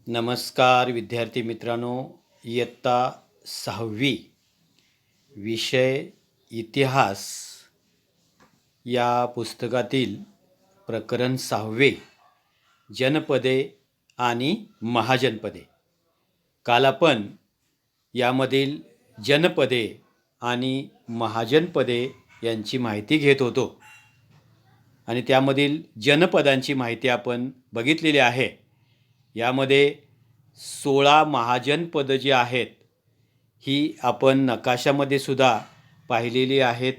नमस्कार विद्यार्थी मित्रांनो, इयत्ता 6वी विषय इतिहास या पुस्तकातील प्रकरण 6वे जनपदे आणि महाजनपदे. काल आपण यामधील जनपदे आणि महाजनपदे यांची माहिती घेत होतो आणि त्यामधील जनपदांची माहिती आपण बघितलेली आहे. यामध्ये 16 महाजनपदं जी आहेत ही आपण नकाशामध्ये सुद्धा पाहिलेली आहेत.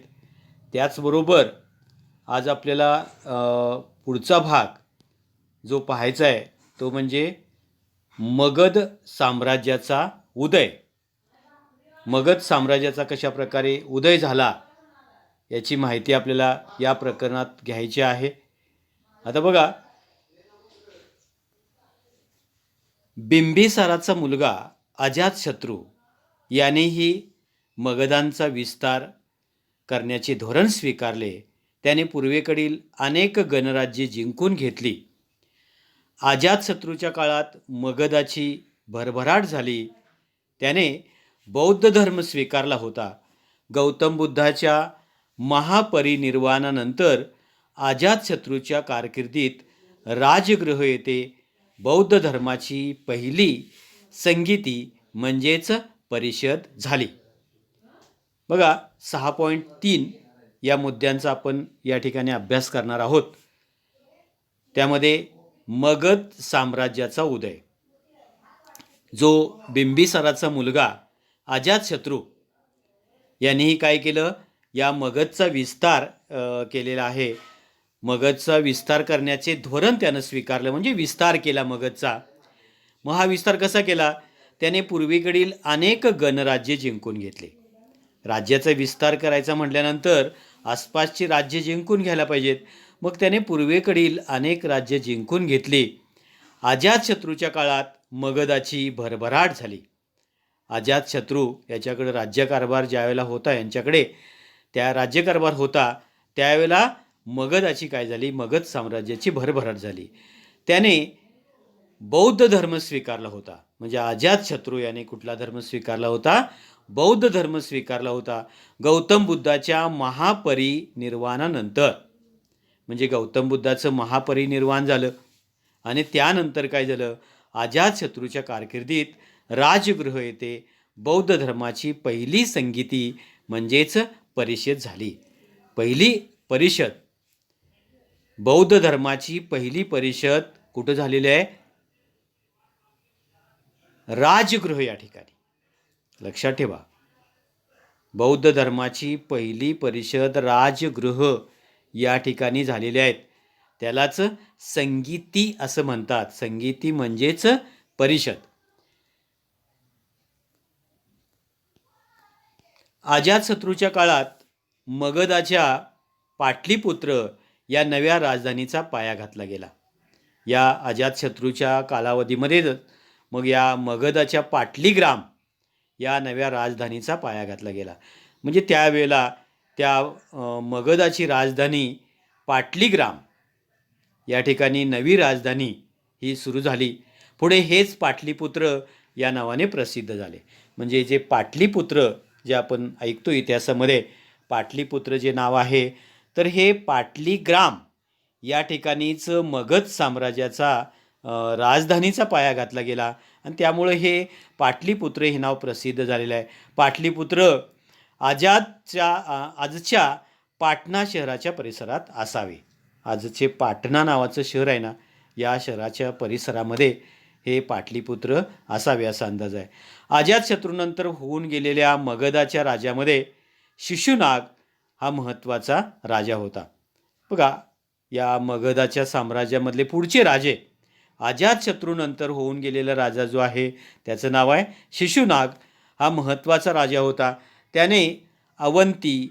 त्याचबरोबर आज आपल्याला पुढचा भाग जो पाहायचा आहे तो म्हणजे मगध साम्राज्याचा उदय. मगध साम्राज्याचा कशा प्रकारे उदय झाला याची माहिती आपल्याला या प्रकरणात घ्यायची आहे. आता बघा, बिंबिसाराचा मुलगा अजातशत्रू यानेही मगधांचा विस्तार करण्याचे धोरण स्वीकारले. त्याने पूर्वेकडील अनेक गणराज्ये जिंकून घेतली. अजातशत्रूच्या काळात मगधाची भरभराट झाली. त्याने बौद्ध धर्म स्वीकारला होता. गौतम बुद्धाच्या महापरिनिर्वाणानंतर अजातशत्रूच्या कारकिर्दीत राजगृह येथे बौद्ध धर्माची पहिली संगीती म्हणजेच परिषद झाली. बघा, 6.3 या मुद्द्यांचा आपण या ठिकाणी अभ्यास करणार आहोत. त्यामध्ये मगध साम्राज्याचा उदय. जो बिंबिसाराचा मुलगा अजातशत्रू यांनीही काय केलं, या मगधचा विस्तार केलेला आहे. मगधचा विस्तार करण्याचे धोरण त्यानं स्वीकारलं, म्हणजे विस्तार केला मगधचा. मग हा विस्तार कसा केला? त्याने पूर्वेकडील अनेक गणराज्ये जिंकून घेतले. राज्याचा विस्तार करायचा म्हटल्यानंतर आसपासची राज्ये जिंकून घ्यायला पाहिजेत. मग त्याने पूर्वेकडील अनेक राज्ये जिंकून घेतली. अजातशत्रूच्या काळात मगधाची भरभराट झाली. अजातशत्रू याच्याकडे राज्यकारभार ज्यावेळेला होता, यांच्याकडे त्या राज्यकारभार होता, त्यावेळेला मगधाची काय झाली, मगध साम्राज्याची भरभराट झाली. त्याने बौद्ध धर्म स्वीकारला होता. म्हणजे अजातशत्रू याने कुठला धर्म स्वीकारला होता? बौद्ध धर्म स्वीकारला होता. गौतम बुद्धाच्या महापरिनिर्वाणानंतर, म्हणजे गौतम बुद्धाचं महापरिनिर्वाण झालं आणि त्यानंतर काय झालं, अजातशत्रूच्या कारकिर्दीत राजगृह येथे बौद्ध धर्माची पहिली संगीती म्हणजेच परिषद झाली. पहिली परिषद, बौद्ध धर्माची पहिली परिषद कुठं झालेली आहे? राजगृह या ठिकाणी. लक्षात ठेवा, बौद्ध धर्माची पहिली परिषद राजगृह या ठिकाणी झालेली आहेत. त्यालाच संगीती असं म्हणतात. संगीती म्हणजेच परिषद. अजातशत्रूच्या काळात मगधाच्या पाटलीपुत्र या नव्या राजधानीचा पाया घातला गेला. या अजातशत्रूच्या कालावधीमध्ये मग या मगधाच्या पाटलीग्राम या नव्या राजधानीचा पाया घातला गेला. म्हणजे त्यावेळेला त्या मगधाची राजधानी पाटलीग्राम या ठिकाणी नवी राजधानी ही सुरू झाली. पुढे हेच पाटलीपुत्र या नावाने प्रसिद्ध झाले. म्हणजे जे पाटलीपुत्र जे आपण ऐकतो इतिहासामध्ये, पाटलीपुत्र जे नाव आहे, तर हे पाटलीग्राम या ठिकाणीच मगध साम्राज्याचा राजधानीचा पाया घातला गेला आणि त्यामुळे हे पाटलीपुत्र हे नाव प्रसिद्ध झालेलं आहे. पाटलीपुत्र आजच्या पाटणा शहराच्या परिसरात असावे. आजचे पाटणा नावाचं शहर आहे ना, या शहराच्या परिसरामध्ये हे पाटलीपुत्र असावे असा अंदाज आहे. अजातशत्रूनंतर होऊन गेलेल्या मगधाच्या राजामध्ये शिशुनाग हा महत्त्वाचा राजा होता. बघा, या मगधाच्या साम्राज्यामधले पुढचे राजे, अजातशत्रूनंतर होऊन गेलेला राजा जो आहे त्याचं नाव आहे शिशुनाग. हा महत्त्वाचा राजा होता. त्याने अवंती,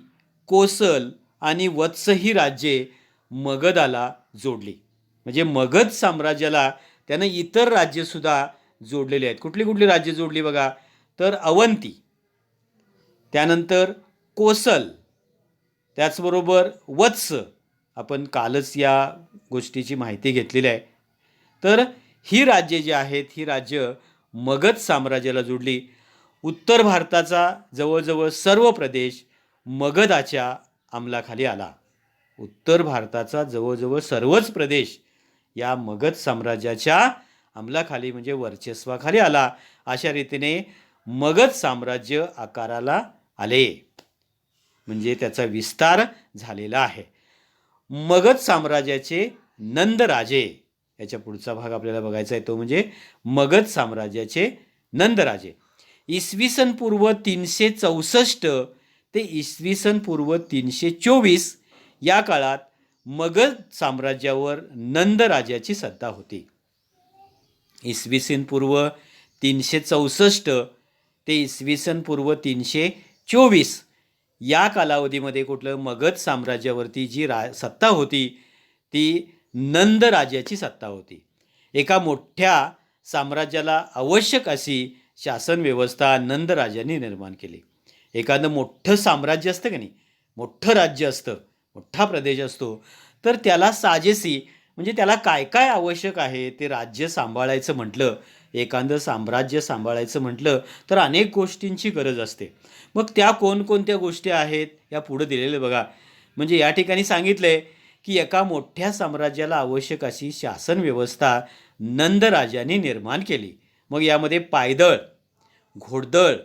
कोसल आणि वत्स ही राज्ये मगधाला जोडली. म्हणजे मगध साम्राज्याला त्यानं इतर राज्यसुद्धा जोडलेली आहेत. कुठली कुठली राज्य जोडली बघा, तर अवंती, त्यानंतर कोसल, त्याचबरोबर वत्स. आपण कालच या गोष्टीची माहिती घेतलेली आहे. तर ही राज्ये जी आहेत ही राज्य मगध साम्राज्याला जोडली. उत्तर भारताचा जवळजवळ सर्व प्रदेश मगधाच्या अंमलाखाली आला. उत्तर भारताचा जवळजवळ सर्वच प्रदेश या मगध साम्राज्याच्या अंमलाखाली म्हणजे वर्चस्वाखाली आला. अशा रीतीने मगध साम्राज्य आकाराला आले, म्हणजे त्याचा विस्तार झालेला आहे. मगध साम्राज्याचे नंद राजे, याच्या पुढचा भाग आपल्याला बघायचा आहे तो म्हणजे मगध साम्राज्याचे नंद राजे. इसवी सन पूर्व 364 ते इसवी सन पूर्व 324 या काळात मगध साम्राज्यावर नंद राजाची सत्ता होती. इसवी सन पूर्व 364 ते इसवी सन पूर्व 324 या कालावधीमध्ये कुठलं मगध साम्राज्यावरती जी सत्ता होती ती नंद राजाची सत्ता होती. एका मोठ्या साम्राज्याला आवश्यक अशी शासन व्यवस्था नंद राजांनी निर्माण केली. एखादं मोठं साम्राज्य असतं का नाही, मोठं राज्य असतं, मोठा प्रदेश असतो, तर त्याला साजेसी म्हणजे त्याला काय काय आवश्यक आहे ते राज्य सांभाळायचं म्हटलं, एखादं साम्राज्य सांभाळायचं म्हटलं तर अनेक गोष्टींची गरज असते. मग त्या कोणकोणत्या गोष्टी आहेत या पुढे दिलेले बघा. म्हणजे या ठिकाणी सांगितलंय की एका मोठ्या साम्राज्याला आवश्यक अशी शासन व्यवस्था नंद राजांनी निर्माण केली. मग यामध्ये पायदळ, घोडदळ,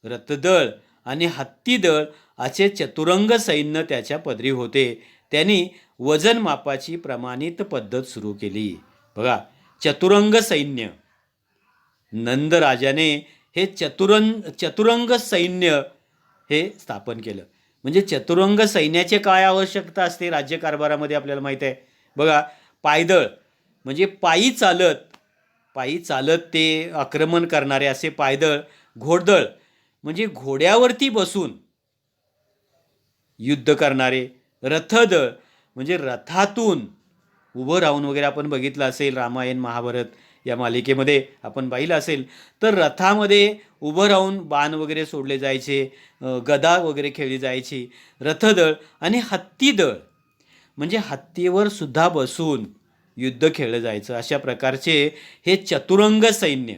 रथदळ आणि हत्तीदळ असे चतुरंग सैन्य त्याच्या पदरी होते. त्यांनी वजन मापाची प्रमाणित पद्धत सुरू केली. बघा, चतुरंग सैन्य, नंद राजाने हे चतुरंग सैन्य हे स्थापन केलं. म्हणजे चतुरंग सैन्याचे काय आवश्यकता असते राज्यकारभारामध्ये आपल्याला माहीत आहे. बघा, पायदळ म्हणजे पायी चालत ते आक्रमण करणारे असे पायदळ. घोडदळ म्हणजे घोड्यावरती बसून युद्ध करणारे. रथदळ म्हणजे रथातून उभं राहून वगैरे आपण बघितलं असेल रामायण महाभारत या मालिकेमध्ये आपण पाहिलं असेल तर रथामध्ये उभं राहून बाण वगैरे सोडले जायचे, गदा वगैरे खेळली जायची. रथदळ आणि हत्तीदळ म्हणजे हत्तीवर सुद्धा बसून युद्ध खेळलं जायचं. अशा प्रकारचे हे चतुरंग सैन्य.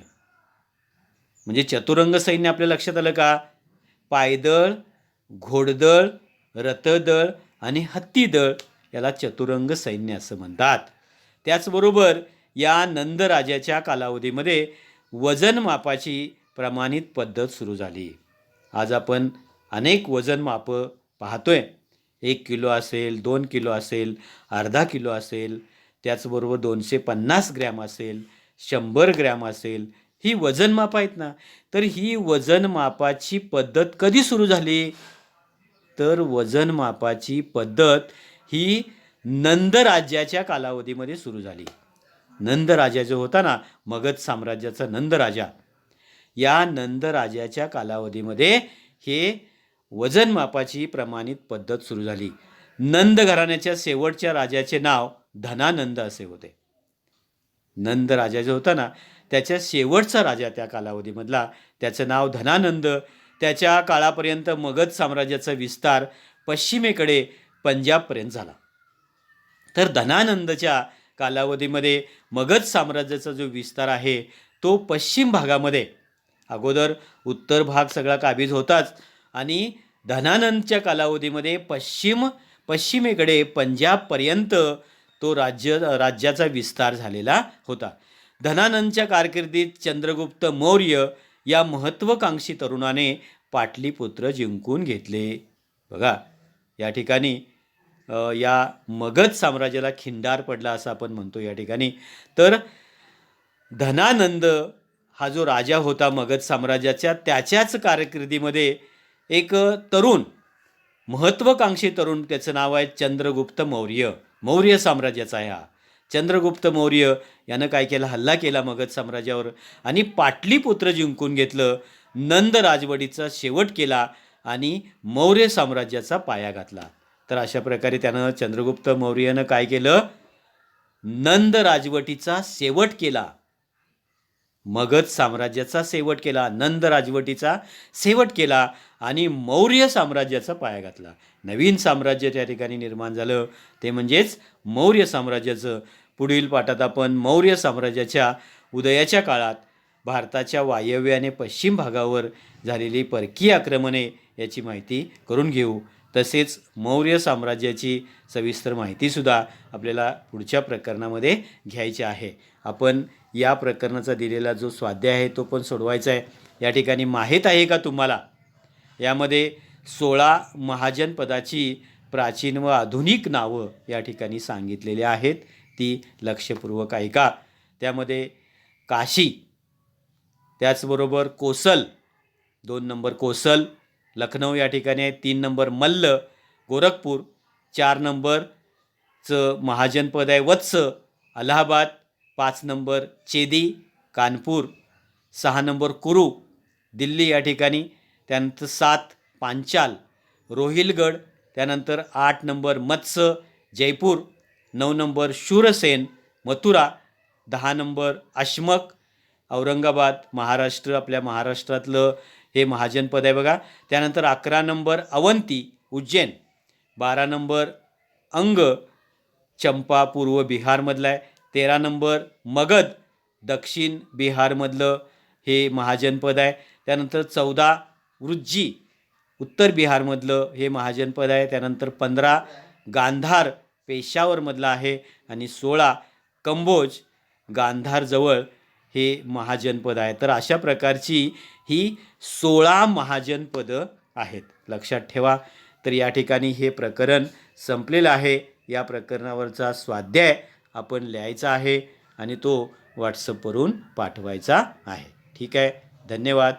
म्हणजे चतुरंग सैन्य आपल्या लक्षात आलं का? पायदळ, घोडदळ, रथदळ आणि हत्तीदळ याला चतुरंग सैन्य असं म्हणतात. त्याचबरोबर या नंद राजाच्या कालावधीमध्ये वजन मापाची प्रमाणित पद्धत सुरू झाली. आज आपण अनेक वजन माप पाहतोय. 1 किलो असेल, 2 किलो असेल, अर्धा किलो असेल, त्याचबरोबर 250 ग्रॅम असेल, 100 ग्रॅम असेल, ही वजन माप आहेत ना. तर ही वजन मापाची पद्धत कधी सुरू झाली? तर वजन मापाची पद्धत ही नंद राज्याच्या कालावधीमध्ये सुरू झाली. नंद राजा जो होता ना, मगध साम्राज्याचा नंद राजा, या नंद राजाच्या कालावधीमध्ये हे वजन मापाची प्रमाणित पद्धत सुरू झाली. नंद घराण्याच्या शेवटच्या राजाचे नाव धनानंद असे होते. नंद राजा जो होता ना त्याच्या शेवटचा राजा त्या कालावधीमधला, त्याचं नाव धनानंद. त्याच्या काळापर्यंत मगध साम्राज्याचा विस्तार पश्चिमेकडे पंजाबपर्यंत झाला. तर धनानंदच्या कालावधीमध्ये मगध साम्राज्याचा जो विस्तार आहे तो पश्चिम भागामध्ये, अगोदर उत्तर भाग सगळा काबीज होताच आणि धनानंदच्या कालावधीमध्ये पश्चिमेकडे पंजाबपर्यंत तो राज्याचा विस्तार झालेला होता. धनानंदच्या कारकिर्दीत चंद्रगुप्त मौर्य या महत्त्वाकांक्षी तरुणाने पाटलीपुत्र जिंकून घेतले. बघा, या ठिकाणी या मगध साम्राज्याला खिंडार पडला असं आपण म्हणतो या ठिकाणी. तर धनानंद हा जो राजा होता मगध साम्राज्याच्या, त्याच्याच कारकिर्दीमध्ये एक तरुण, महत्त्वाकांक्षी तरुण, त्याचं नाव आहे चंद्रगुप्त मौर्य. मौर्य साम्राज्याचा आहे हा. चंद्रगुप्त मौर्य यानं काय केलं? हल्ला केला मगध साम्राज्यावर आणि पाटलीपुत्र जिंकून घेतलं. नंद राजवटीचा शेवट केला आणि मौर्य साम्राज्याचा पाया घातला. तर अशा प्रकारे त्यानं चंद्रगुप्त मौर्यानं काय केलं? नंद राजवटीचा शेवट केला, मगध साम्राज्याचा शेवट केला, नंद राजवटीचा शेवट केला आणि मौर्य साम्राज्याचा पाया घातला. नवीन साम्राज्य त्या ठिकाणी निर्माण झालं, ते म्हणजेच मौर्य साम्राज्याचं. पुढील पाठात आपण मौर्य साम्राज्याच्या उदयाच्या काळात भारताच्या वायव्य आणि पश्चिम भागावर झालेली परकीय आक्रमणे याची माहिती करून घेऊ. तसेच मौर्य साम्राज्याची सविस्तर माहितीसुद्धा आपल्याला पुढच्या प्रकरणामध्ये घ्यायची आहे. आपण या प्रकरणाचा दिलेला जो स्वाध्याय आहे तो पण सोडवायचा आहे. या ठिकाणी माहीत आहे का तुम्हाला, यामध्ये 16 महाजनपदाची प्राचीन व आधुनिक नावं या ठिकाणी सांगितलेली आहेत. ती लक्षपूर्वक ऐका. त्यामध्ये काशी, त्याचबरोबर कोसल, 2 नंबर कोसल, लखनौ या ठिकाणी आहे. 3 नंबर मल्ल, गोरखपूर. 4 नंबरचं महाजनपद आहे वत्स, अलाहाबाद. 5 नंबर चेदी, कानपूर. 6 नंबर कुरू, दिल्ली या ठिकाणी. त्यानंतर 7 पांचाल, रोहिलगड. त्यानंतर 8 नंबर मत्स्य, जयपूर. 9 नंबर शूरसेन, मथुरा. 10 नंबर अशमक, औरंगाबाद, महाराष्ट्र. आपल्या महाराष्ट्रातलं हे महाजनपद आहे बघा. त्यानंतर 11 नंबर अवंती, उज्जैन. 12 नंबर अंग, चंपा, पूर्व बिहारमधलं आहे. 13 नंबर मगध, दक्षिण बिहारमधलं हे महाजनपद आहे. त्यानंतर 14 वृज्जी, उत्तर बिहारमधलं हे महाजनपद आहे. त्यानंतर 15 गांधार, पेशावरमधलं आहे. आणि 16 कंबोज, गांधारजवळ हे महाजनपद आहे. तर अशा प्रकारची ही 16 महाजनपदं आहेत, लक्षात ठेवा. तर या ठिकाणी हे प्रकरण संपलेलं आहे. या प्रकरणावरचा स्वाध्याय आपण लिहायचा आहे आणि तो व्हॉट्सअपवरून पाठवायचा आहे. ठीक आहे, धन्यवाद.